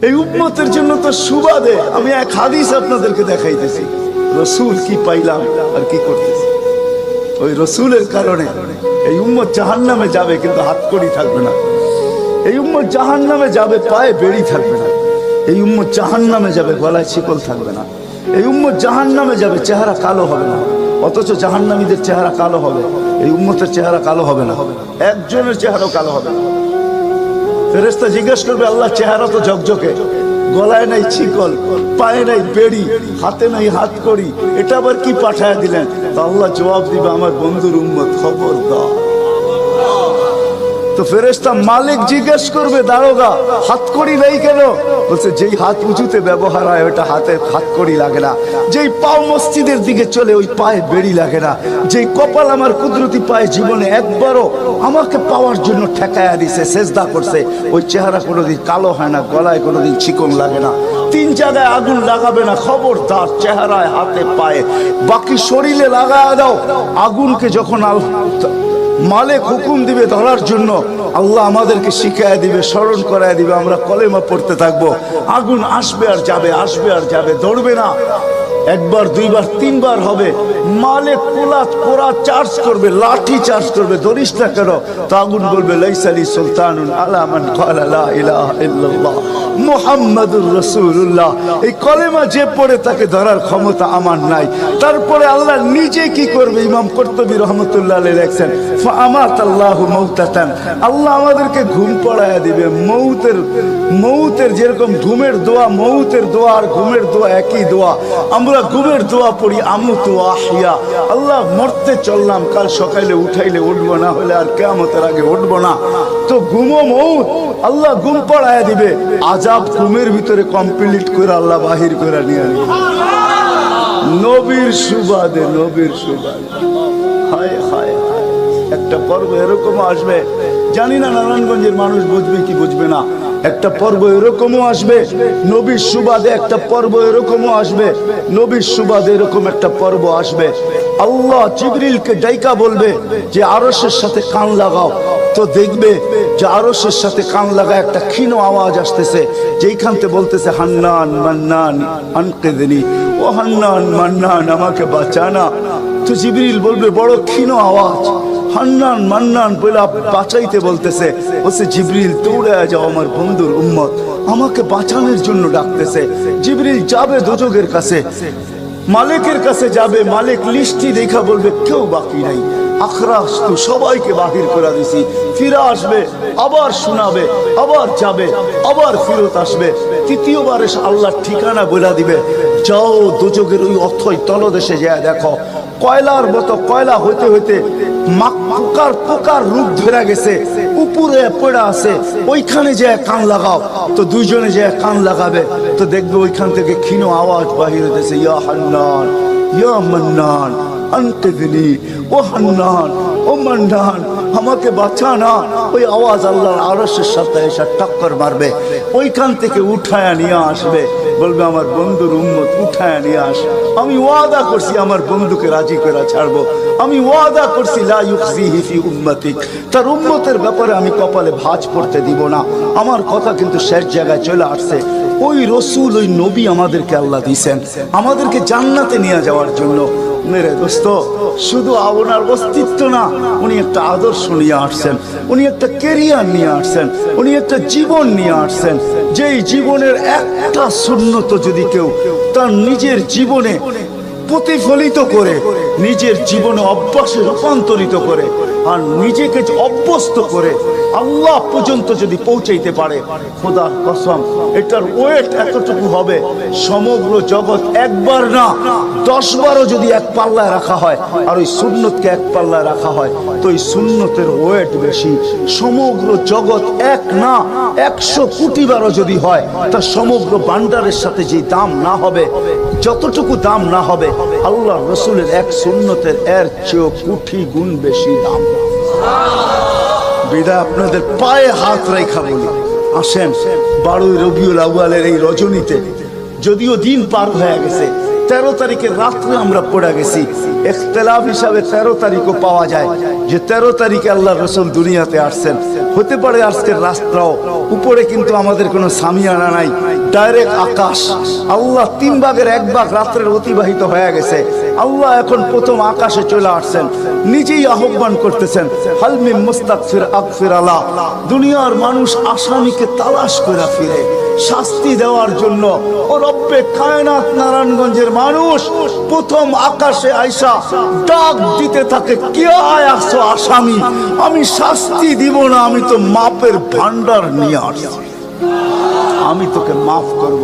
এই উম্মতের জন্য তো সুবাদে আমি এক হাদিস আপনাদেরকে দেখাইতেছি, রসুল কি পাইলাম আর কি করতেছি। ওই রসুলের কারণে এই উম্মত জাহান্নামে যাবে, কিন্তু হাতকড়ি থাকবে না। এই উম্মত জাহান্নামে যাবে, পায়ে বেড়ি থাকবে না। এই উম্মত জাহান্নামে যাবে, গলায় শিকল থাকবে না। এই উম্মত জাহান্নামে যাবে, চেহারা কালো হবে না। অথচ জাহান্নামীদের চেহারা কালো হবে, এই উম্মতের চেহারা কালো হবে না। একজনের চেহারাও কালো হবে না। ফেরেশতা জিজ্ঞেস করবে, আল্লাহ চেহারা তো ঝকঝকে, গলায় নাই শিকল, পায়ে নাই বেড়ি, হাতে নাই হাতকড়ি, এটা আবার কি পাঠায় দিলেন? তো আল্লাহ জবাব দিবে, আমার বন্ধুর উম্মত, খবরদার। তো ফেরেশতা মালিক জিজ্ঞেস করবে, দারোগা হাতকড়ি নেই কেন? বলছে, যেই হাত উঁচুতে ব্যবহার হয় ওটা হাতে হাতকড়ি লাগে না। যেই পাও মসজিদের দিকে চলে ওই পায়ে বেড়ি লাগে না। যেই কপাল আমার কুদরতি পায়ে জীবনে একবারও আমাকে পাওয়ার জন্য ঠেকায়া দিছে, সেজদা করছে, ওই চেহারা কোনোদিন কালো হয় না, গলায় কোনোদিন চিকন লাগে না। 3 জায়গায় আগুন লাগাবে না, খবরদার। চেহারায়, হাতে, পায়ে, বাকি শরীরে লাগায়া দাও। আগুনকে যখন মালিক হুকুম দিবে ধরার জন্য, আল্লাহ আমাদেরকে শিখায় দিবে, স্মরণ করায় দিবে, আমরা কলেমা পড়তে থাকবো। আগুন আসবে আর যাবে, আসবে আর যাবে, ধরবে না। একবার, দুইবার, 3 বার হবে। মালিক কোরা চার্জ করবে, লাঠি চার্জ করবে, ধরিস না কেন? তো আগুন বলবে, লাইসালি সুলতানুন আলা মান ক্বালা লা ইলাহা ইল্লাল্লাহ মুহাম্মাদুর রাসূলুল্লাহ। এই কলেমা যে পড়ে তাকে ধরার ক্ষমতা আমার নাই। তারপরে আল্লাহ নিজে কি করবে? ইমাম কুরতুবী রাহমাতুল্লাহ আলাইহি লেখেন, ফাআমাতাল্লাহু মাউতাতান, আল্লাহ আমাদেরকে ঘুম পড়ায়া দিবে। মৌতের যেরকম ঘুমের দোয়া, মৌতের দোয়া আর ঘুমের দোয়া একই দোয়া। আমরা ঘুমের দোয়া পড়ি, আমুতু আহিয়া, আল্লাহ মরতে চললাম, কাল সকালে উঠাইলে উঠবো, না হলে আর কিয়ামতের আগে উঠবো না। তো ঘুমো মৌত, আল্লাহ ঘুম পড়ায়া দিবে। আযাব ঘুমের ভিতরে কমপ্লিট করে আল্লাহ বাহির করে নিয়ে আনবে। নবীর সুবাদে, নবীর সুবাদে। হায় হায় হায়, একটা পর্ব এরকম আসবে, জানি না নারায়ণগঞ্জের মানুষ বুঝবে কি বুঝবে না। একটা পর্ব এরকমও আসবে নবীর সুবাদে, একটা পর্ব এরকমও আসবে নবীর সুবাদে, এরকম একটা পর্ব আসবে। আল্লাহ জিবরিলকে ডাইকা বলবে যে আরশের সাথে কান লাগাও। তো দেখবে যে আরশের সাথে কান লাগা একটা ক্ষীণ আওয়াজ আসতেছে, যেইখানতে বলতেছে, হান্নান মান্নান আনকিযনি, ও হান্নান মান্নান আমাকে বাঁচানা। তো জিবরিল বলবে, বড় ক্ষীণ আওয়াজ, হান্নান মান্নান বলে বাঁচাইতে বলতেছে। বলছে, জিবরিল দৌড়ে যাও, আমার বন্ধুর উম্মত আমাকে বাঁচানোর জন্য ডাকতেছে। জিবরিল যাবে দোজখের কাছে, মালিকের কাছে যাবে। মালিক লিস্টি দেখা বলবে, কেউ বাকি নাই, আখরাস তো সবাইকে বাহির করে দিছি। ফিরে আসবে, আবার শোনাবে, আবার যাবে, আবার ফেরত আসবে। তৃতীয়বার এসে আল্লাহর ঠিকানা বলে দিবে, যাও দোজখের ওই অথই তলদেশে যায় দেখো, কয়লার মতো কয়লা হইতে হইতে পোকার রূপ ধরে গেছে, উপরে পড়ে আছে, ওইখানে যে কান লাগাও। তো দুইজনে যে কান লাগাবে, তো দেখবে ওইখান থেকে ক্ষীণ আওয়াজ বাহির হইতেছে, ইয়া হান্নান ইয়া মান্নান আনকিযনি, ও হান্নান ও মান্নান আমাকে বাঁচানা। ওই আওয়াজ আল্লাহর আরশের সাথে এসে টক্কর মারবে, ওইখান থেকে উঠায়া নিয়ে আসবে। বলবে, আমার বন্ধুর উম্মত উঠায়া নিয়ে আস, আমি ওয়াদা করছি আমার বন্ধুকে রাজি করে ছাড়বো। আমি ওয়াদা করছি লা ইউখজিহি ফি উম্মতিক, তার উম্মতের ব্যাপারে আমি কপালে ভাঁজ পড়তে দিব না। আমার কথা কিন্তু শেষ জায়গায় চলে আসছে। ওই রসুল, ওই নবী আমাদেরকে আল্লাহ দিয়েছেন আমাদেরকে জান্নাতে নিয়ে যাওয়ার জন্য। মেরে দোস্ত, শুধু ওনার অস্তিত্ব না, উনি একটা আদর্শ নিয়ে আসছেন, উনি একটা কেরিয়ার নিয়ে আসছেন, উনি একটা জীবন নিয়ে আসছেন। যেই জীবনের একটা সুন্নত যদি কেউ তার নিজের জীবনে প্রতিফলিত করে, নিজের জীবনে অভ্যাসে রূপান্তরিত করে, আর নিজেকে অভ্যস্ত করে আল্লাহ পর্যন্ত যদি পৌঁছাইতে পারে, খোদার কসম এটার ওয়েট এতটুকু হবে, সমগ্র জগৎ একবার না 10 বারও যদি এক পাল্লায় রাখা হয়, আর ওই সুন্নতকে এক পাল্লায় রাখা হয়, তো ওই সুন্নতের ওয়েট বেশি। সমগ্র জগৎ এক না 100 কোটি বারও যদি হয়, তা সমগ্র ভান্ডারের সাথে যে দাম না হবে, যতটুকু দাম না হবে, আল্লাহ রসুলের এক সুন্নতের এর চেয়েও কোটি গুণ বেশি দাম। বিদায় আপনাদের পায়ে হাত রেখা বলি, আসেন 12 রবিউল আউয়ালের এই রজনীতে, যদিও দিন পার হয়ে গেছে, 13 তারিখের রাত্রে আমরা পড়ে গেছি। ইখতিলাফ হিসাবে 13 তারিখও পাওয়া যায় যে 13 তারিখে আল্লাহ রাসূল দুনিয়াতে আসছেন। হতে পারে আজকের রাতটাও উপরে কিন্তু আমাদের কোনো সামিয়ানা নাই, ডাইরেক্ট আকাশ। আল্লাহ 3 ভাগের 1 ভাগ রাত্রের অতিবাহিত হয়ে গেছে। আল্লাহ এখন প্রথম আকাশে চলে আসছেন, নিজেই আহ্বান করতেছেন, হাল মিন মুস্তাগফির আগফির আলা। দুনিয়ার মানুষ আসামিকে তালাশ করে ফিরে শাস্তি দেওয়ার জন্য। ও রব্বে কায়নাত নারায়ণগঞ্জের মানুষ প্রথম আকাশে আইসা ডাক দিতে থাকে, কে আসছো আসামি? আমি শাস্তি দিব না, আমি তো মাপের ভান্ডার নিয়ে আসছি, আমি তোকে মাফ করব।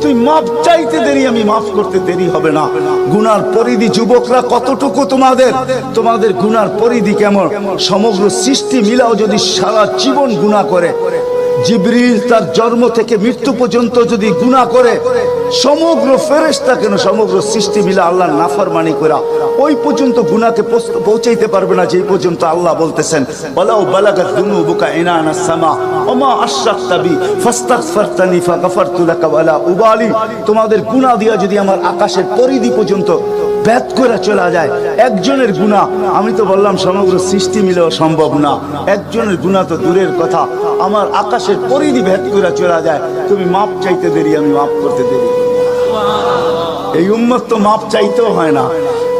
তুই মাপ চাইতে দেরি, আমি মাফ করতে দেরি হবে না। গুনার পরিধি যুবকরা কতটুকু তোমাদের গুনার পরিধি কেমন? সমগ্র সৃষ্টি মিলাও যদি সারা জীবন গুনাহ করে, জিবরিল তার জন্ম থেকে মৃত্যু পর্যন্ত যদি গুনাহ করে, সমগ্র ফেরেশতা কেন সমগ্র সৃষ্টি মিলা আল্লাহর নাফরমানি করা ওই পর্যন্ত গুনাহকে পৌঁছাইতে পারবে না, যেই পর্যন্ত আল্লাহ বলতেছেন ওয়ালাউ বালাগাত দুনুবুকা ইনানাস সামা ওমা আশরাকতা বি ফাস্তাগফারতানি ফাগফারতু লাকা ওয়ালা উবালি। তোমাদের গুনাহ দিয়া যদি আমার আকাশের পরিধি পর্যন্ত ভেদ করে চলা যায়, একজনের গুনাহ, আমি তো বললাম সমগ্র সৃষ্টি মিলেও সম্ভব না, একজনের গুনাহ তো দূরের কথা, আমার আকাশের পরিধি ভেদ করে চলা যায়। তুমি মাপ চাইতে দেরি, আমি মাপ করতে দেরি। এই উম্মত তো মাপ চাইতেও হয় না,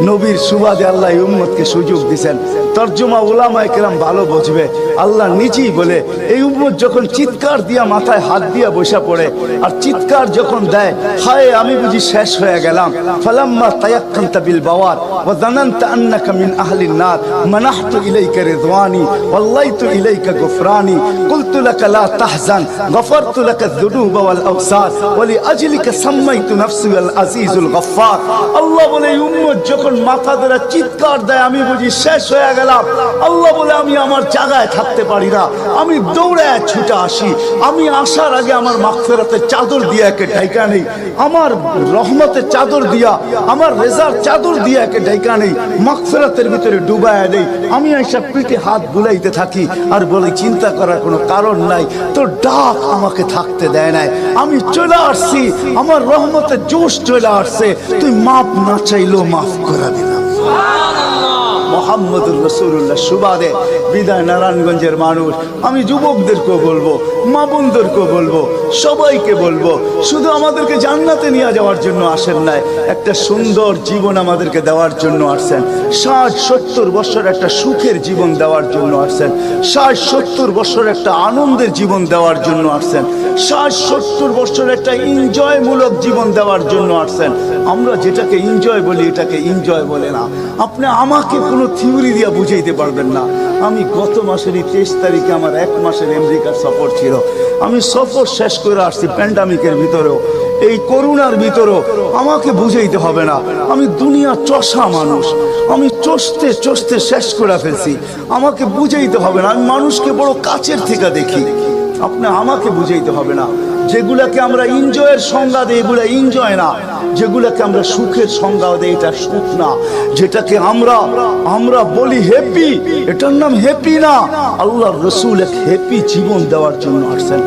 নবীর সুবাদে আল্লাহ এই উম্মতকে সুযোগ দিয়েছেন। তর্জমা উলামায়ে কেরাম ভালো বুঝবে। আল্লাহ নিজেই বলে, এই উম্মত যখন চিৎকার দিয়া মাথায় হাত দিয়া বসা পড়ে আর চিৎকার যখন দেয়, হায় আমি বুঝি শেষ হয়ে গেলাম, ফালাম্মা তায়াক্কানতা বিল বাওয়ার ওয়া যানানতা আন্নাকা মিন আহলিন নার মানাহতু ইলাইকা রিদওয়ানি ওয়াল্লাইতু ইলাইকা গুফরানি কুলতু লাকা লা তাহজান গফারতু লাকা যুনুবা ওয়াল আওসার ওয়া লিআজলিকা সাম্মাইতু নাফসি আল আজিজুল গফফার। আল্লাহ বলে, এই উম্মত যখন মাথা ধরে চিৎকার দেয়, আমি বুঝি শেষ হয়ে গেলাম। আল্লাহ বলে, আমি আমার জায়গায় থাকতে পারি না, আমি দৌড়ে ছুটে আসি। আমি আসার আগে আমার মাগফিরাতের চাদর দিয়ে একে ঢাকা নেই, আমার রহমতের চাদর দিয়া, আমার রেজার চাদর দিয়ে একে ঢাকা নেই, মাগফিরাতের ভিতরে ডুবায় নেই। আমি আইসা পিঠে হাত বুলাইতে থাকি আর বলি, চিন্তা করার কোনো কারণ নাই, তোর ডাক আমাকে থাকতে দেয় নাই, আমি চলে আসছি, আমার রহমতের জোশ চলে আসছে, তুই মাপ না চাইলেও মাফ করে দিলাম। মুহাম্মদুর রাসূলুল্লাহ সুবাদে বিদায় নারায়ণগঞ্জের মানুষ, আমি যুবকদেরকেও বলবো, মা বোনদেরকেও বলবো, সবাইকে বলবো, শুধু আমাদেরকে জান্নাতে নিয়ে যাওয়ার জন্য আসেন নাই, একটা সুন্দর জীবন আমাদেরকে দেওয়ার জন্য আসছেন। 60-70 বছর একটা সুখের জীবন দেওয়ার জন্য আসছেন, 60-70 বছর একটা আনন্দের জীবন দেওয়ার জন্য আসছেন, 60-70 বছর একটা এনজয়মূলক জীবন দেওয়ার জন্য আসছেন। আমরা যেটাকে এনজয় বলি, এটাকে এনজয় বলে না। আপনি আমাকে কোনো থিওরি দিয়া বুঝাইতে পারবেন না। আমি গত মাসেরই 23 তারিখে আমার 1 মাসের আমেরিকার সফর ছিল, আমি সফর শেষ করে আসছি প্যান্ডামিকের ভিতরেও, এই করোনার ভিতরেও। আমাকে বুঝাইতে হবে না, আমি দুনিয়া চষা মানুষ, আমি চষতে চষতে শেষ করে ফেলছি। আমাকে বুঝাইতে হবে না, আমি মানুষকে বড় কাছের থেকে দেখি। আপনি আমাকে বুঝাইতে হবে না। যেগুলাকে আমরা এনজয়ের সংজ্ঞা দিই, এগুলা এনজয় না। যেগুলাকে আমরা সুখের সংজ্ঞা দিই, এটা সুখ না। যেটাকে আমরা বলি হ্যাপি, এটার নাম হ্যাপি না। আল্লাহর রাসূল এক হ্যাপি জীবন দেওয়ার জন্য আসছেন,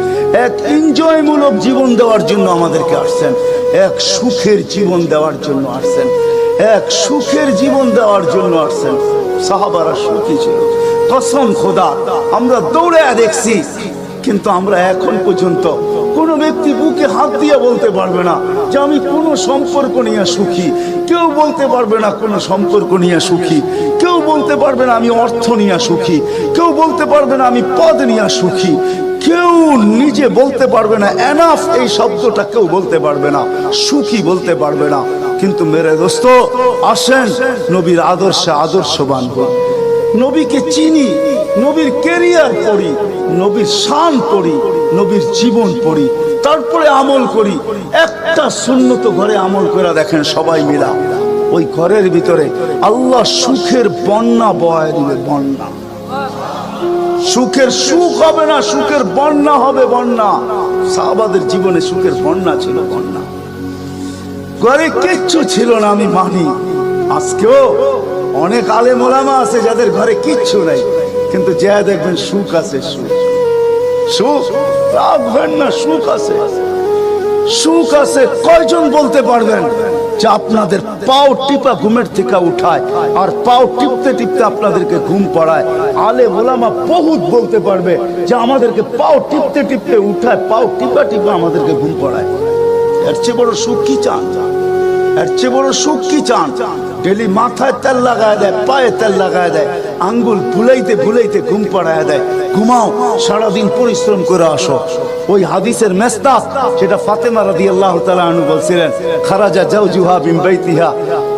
এক এনজয়মূলক জীবন দেওয়ার জন্য আমাদেরকে আসছেন, এক সুখের জীবন দেওয়ার জন্য আসছেন, এক সুখের জীবন দেওয়ার জন্য আসছেন। সাহাবারা সুখী ছিল, কসম খোদা। আমরা দৌড়ে দেখছি, কিন্তু আমরা এখন পর্যন্ত কোনো ব্যক্তি বুকে হাত দিয়ে বলতে পারবে না যে আমি কোনো সম্পর্ক নিয়ে সুখী। কেউ বলতে পারবে না কোনো সম্পর্ক নিয়ে সুখী, কেউ বলতে পারবে না আমি অর্থ নিয়ে সুখী, কেউ বলতে পারবে না আমি পদ নিয়ে সুখী, কেউ নিজে বলতে পারবে না এনাফ এই শব্দটা কেউ বলতে পারবে না, সুখী বলতে পারবে না। কিন্তু মেরে দোস্ত, আসেন নবীর আদর্শে আদর্শবান হই, নবীকে চিনি, নবীর ক্যারিয়ার পড়ি, নবীর শান পড়ি, নবীর জীবন পড়ি, তারপরে আমল করি। একটা সুন্নত ঘরে আমল করে দেখেন সবাই মিলা, ওই ঘরের ভিতরে আল্লাহ সুখের বন্যা বয়ে দিবে। বন্যা, সুখের সুখ হবে না, সুখের বন্যা হবে। বন্যা, সাহাবাদের জীবনে সুখের বন্যা ছিল। বন্যা, ঘরে কিচ্ছু ছিল না, আমি মানি। আজকেও অনেক আলেম ওলামা আছে যাদের ঘরে কিচ্ছু নাই, কিন্তু যা দেখবেন সুখ আছে। সুখ, সুখ রাখবেন না, সুখ আছে, সুখ আছে। কয়জন বলতে পারবেন যে আপনাদের পাও টিপা ঘুমের থেকে উঠায় আর পাও টিপতে টিপতে আপনাদেরকে ঘুম পড়ায়। আলেম ওলামা বহুত বলতে পারবে যে আমাদেরকে পাও টিপতে টিপতে উঠায়, পাও টিপা টিপা আমাদেরকে ঘুম পড়ায়। এর চেয়ে বড় সুখ কি চান? এর চেয়ে বড় সুখ কি চান? ডেলি মাথায় তেল লাগায় দেয়, পায়ে তেল লাগায় দেয়, আঙ্গুল ভুলাইতে ভুলাইতে ঘুম পাড়ায় দেয়। ঘুমাও, সারাদিন পরিশ্রম করে আসো। ওই হাদিসের মেস্তাক যেটা ফাতেমা রাদিয়াল্লাহু তাআলা আনহা বলছিলেন, খারাজা জাওজুহা মিন বাইতিহা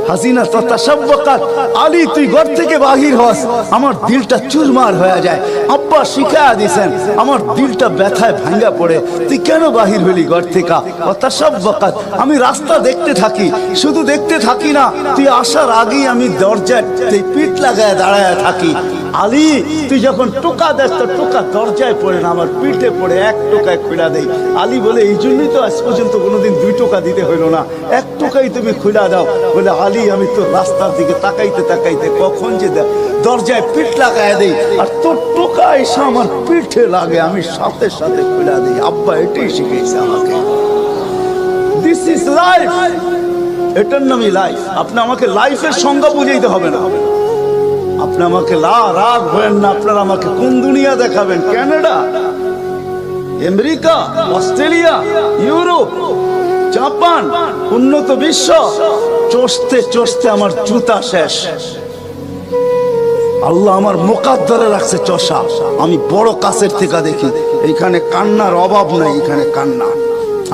হাসিনা তাতাশাব্বাকাত। আলী তুই ঘর থেকে বাহির হস, আমার দিলটা চুরমার হয়ে যায়। আব্বা শিখায়া দিয়েছেন, আমার দিলটা ব্যথায় ভাঙ্গা পড়ে। তুই কেন বাহির হলি ঘর থেকে? তাতাশাব্বাকাত, আমি রাস্তা দেখতে থাকি, শুধু দেখতে থাকি না, তুই আসার আগেই আমি দরজায় পিঠ লাগায় দাঁড়ায় থাকি। আলী তুই যখন টোকা দেস তো টোকা দরজায় পড়ে না, আমার পিঠে পড়ে, এক টোকায় খুলা দেই। আলী বলে এই জন্যই তো আজ পর্যন্ত কোনোদিন 2 টোকা দিতে হইল না, 1 টোকাই তুমি খুলা দাও। বলে আলী আমি তো রাস্তার দিকে তাকাইতে তাকাইতে কখন যে দরজায় পিঠ লাগায় দেই, আর তোর টোকা এসে আমার পিঠে লাগে, আমি সাথে সাথে খুলা দিই। আব্বা এটাই শিখেছে আমাকে। দিস ইজ লাইফ, এটার নামই লাইফ। আপনি আমাকে লাইফের সংজ্ঞা বুঝাইতে হবে না। আপনি আমাকে রাগ হবেন না, আপনারা আমাকে কোন দুনিয়া দেখাবেন? Canada, America, Australia, Europe, Japan, উন্নত বিশ্ব, চষতে চষতে আমার জুতা শেষ। আল্লাহ আমার মুকাদ্দারে রাখছে চষা। আমি বড় কাছের থেকে দেখি, এইখানে কান্নার অভাব নাই, এখানে কান্না।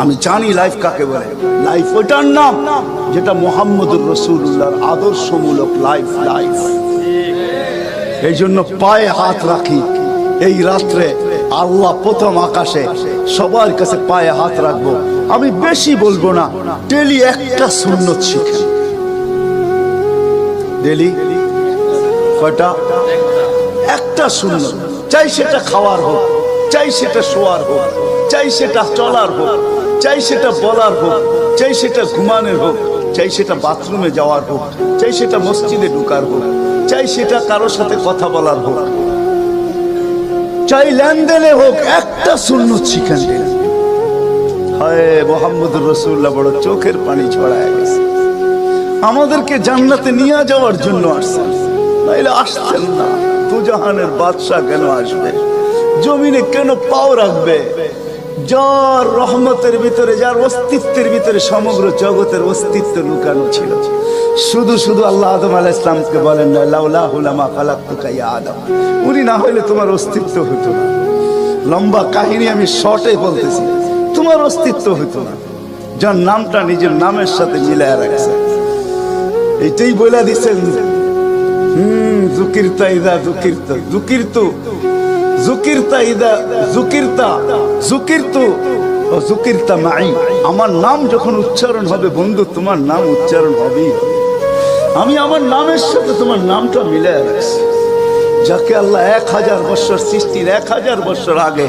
আমি জানি লাইফ কাকে বলে। লাইফ ওইটার নাম যেটা মুহাম্মদুর রাসূলুল্লাহর আদর্শমূলক লাইফ। লাইফ এই জন্য পায়ে হাত রাখি। এই রাত্রে আল্লাহ প্রথম আকাশে সবার কাছে পায়ে হাত রাখবো। আমি বেশি বলবো না, ডেলি একটা সুন্নত শিখেন। ডেলি কয়টা? একটা সুন্নত। চাই সেটা খাওয়ার হোক, চাই সেটা শোয়ার হোক, চাই সেটা চলার হোক, চাই সেটা বলার হোক, চাই সেটা ঘুমানোর হোক, চাই সেটা বাথরুমে যাওয়ার হোক, চাই সেটা মসজিদে ঢুকার হোক, চাই সেটা কারোর সাথে কথা বলার হোক, চাই লেনদেনে হোক, একটা সুন্নত শিখেন। হায় মুহাম্মদুর রাসূলুল্লাহ বড় চোখের পানি ছড়ায় গেছে। আমাদেরকে জান্নাতে নিয়ে যাওয়ার জন্য আসছেন, নাইলে আসছেন না। দুজাহানের বাদশা কেন আসবে? জমিনে কেন পাও রাখবে? যার রহমতের ভিতরে, যার অস্তিত্বের ভিতরে সমগ্র জগতের অস্তিত্ব লুকানো ছিল। শুধু শুধু আল্লাহ আদম আলাইহিস সালামকে বলেন না, লাউলাহু লামা খালাকতুকা ইয়া আদম। উনি না হইলে তোমার অস্তিত্ব হতো না। লম্বা কাহিনী আমি শর্টে বলতেছি, তোমার অস্তিত্ব হতো না। যার নামটা নিজের নামের সাথে মিলায় রাখছে, এটাই বলে দিচ্ছেন। যুকিরতা ইদা যুকিরতা যুকিরতু যুকিরতা ইদা যুকিরতা যুকিরতু ও যুকিরতা মাই। আমার নাম যখন উচ্চারণ হবে বন্ধু, তোমার নাম উচ্চারণ হবেই। আমি আমার নামের সাথে তোমার নামটা মিলায় রাখছি। যাকে আল্লাহ 1000 বছর সৃষ্টির 1000 বছর আগে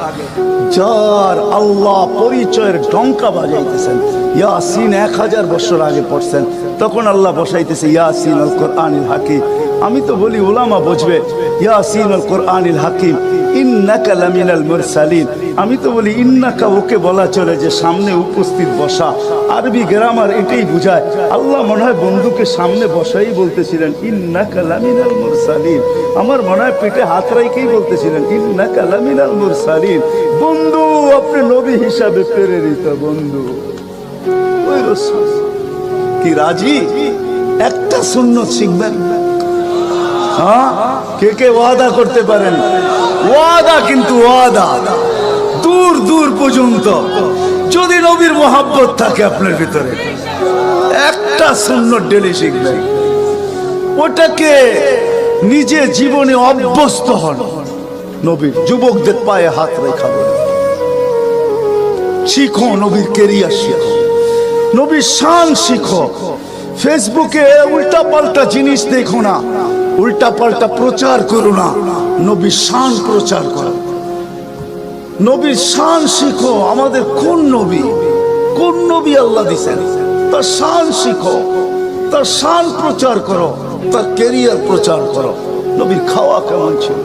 যার আল্লাহ পরিচয়ের ডঙ্কা বাজাইতেছেন, ইয়াসিন 1000 বছর আগে পড়ছেন, তখন আল্লাহ বসাইতেছে ইয়াসিন আল কোরআনিল হাকিম। আমি তো বলি ওলামা বুঝবে, ইয়াসিন আল কোরআনিল হাকিম ইন্নাকা লামিনাল মুরসালিন। আমি তো বলি ইন্নাকা ওকে বলা চলে যে সামনে উপস্থিত বসা। আরবি গ্রামার এটাই বুঝায়। আল্লাহ মনে হয় বন্ধুকে সামনে বসাই বলতেছিলেন ইন্নাকা লামিনাল মুরসালিন। আমার মনে হয় পেটে হাত রাইকেই বলতেছিলেন ইন্নাকা লামিনাল মুরসালিন। বন্ধু আপনি নবী হিসাবে প্রেরিত বন্ধু। ওই রাসূল কি রাজি? একটা সুন্নত শিখবেন। হ্যাঁ, কে কে ওয়াদা করতে পারেন? ওয়াদা, কিন্তু ওয়াদা দূর দূর পর্যন্ত। যদি নবীর মোহাব্বত থাকে আপনার ভিতরে, একটা সুন্নত ডেলি শিখবেন। ওটাকে নিজে জীবনে অভ্যস্ত হন। নবীর যুবকদের পায়ে হাত রেখা বলেন, শিখো নবীর কেরিয়ার, শিখো নবীর শান শিখো। ফেসবুকে উল্টা পাল্টা জিনিস দেখো না, উল্টা পাল্টা প্রচার করো না, নবীর শান প্রচার করো। নবীর শান শিখো। আমাদের কোন নবী, কোন নবী আল্লাহ দিয়েছেন, তার শান শিখো, তার শান প্রচার করো, তার কেরিয়ার প্রচার করো। নবীর খাওয়া কেমন ছিল?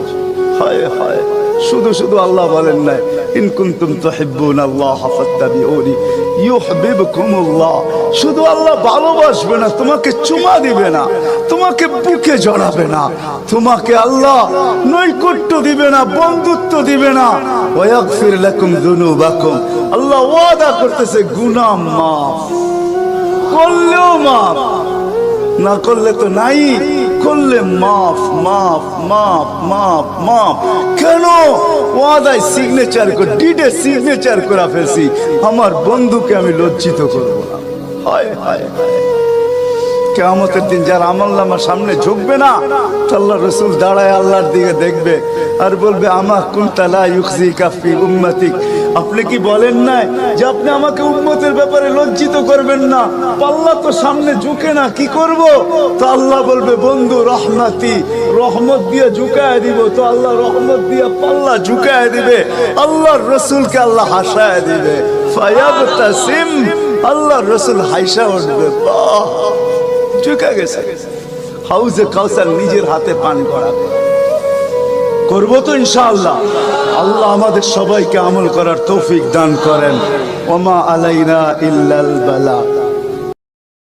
হায় হায়, শুধু শুধু আল্লাহ বলেন নাই ইন কুনতুম তুহিব্বুনাল্লাহ ফাত্তাবিউনি, ইউহিব্বুকুমুল্লাহ। শুধু আল্লাহ ভালোবাসবে না, তোমাকে চুমা দিবে না, তোমাকে বুকে জড়াবে না, তোমাকে আল্লাহ নৈকট্য দিবে না, বন্ধুত্ব দিবে না। ওয়াগফির লাকুম যুনুবাকুম, আল্লাহ ওয়াদা করতেছে গুনাহ মাফ করলেও মাফ, না করলে তো নাই, করলে মাফ মাফ মাফ মাফ মাফ। কেন? ওয়াদায় সিগনেচার করে, ডিডে সিগনেচার করে ফেলছি, আমার বন্ধুকে আমি লজ্জিত করব না। হায় হায় হায়, কিয়ামতের দিন যার আমলনামা সামনে ঝুঁকবে না, আল্লাহ রাসূল দাঁড়ায় আল্লাহর দিকে দেখবে আর বলবে আমা কুনতা লা ইউখজিকা ফি উম্মতিক, আপনি কি বলেন না যে আপনি আমাকে উম্মতের ব্যাপারে লজ্জিত করবেন না? পাল্লা তো সামনে ঝুঁকে না, কি করব? তো আল্লাহ বলবে বন্ধু রহমতি, রহমত দিয়ে ঝুঁকায় দিব। তো আল্লাহ রহমত দিয়ে পাল্লা ঝুঁকায় দিবে, আল্লাহর রাসূলকে আল্লাহ হাসায় দিবে। ফায়াবতাসিম, আল্লাহর রাসূল হাসা উঠবে, বাহ ঝুঁকে গেছে। হাউজে কাউসার নিজের হাতে পান করাবে, করবো তো ইনশাআল্লাহ। আল্লাহ আমাদের সবাইকে আমল করার তৌফিক দান করেন। ওমা আলাইনা ইল্লাল বালা।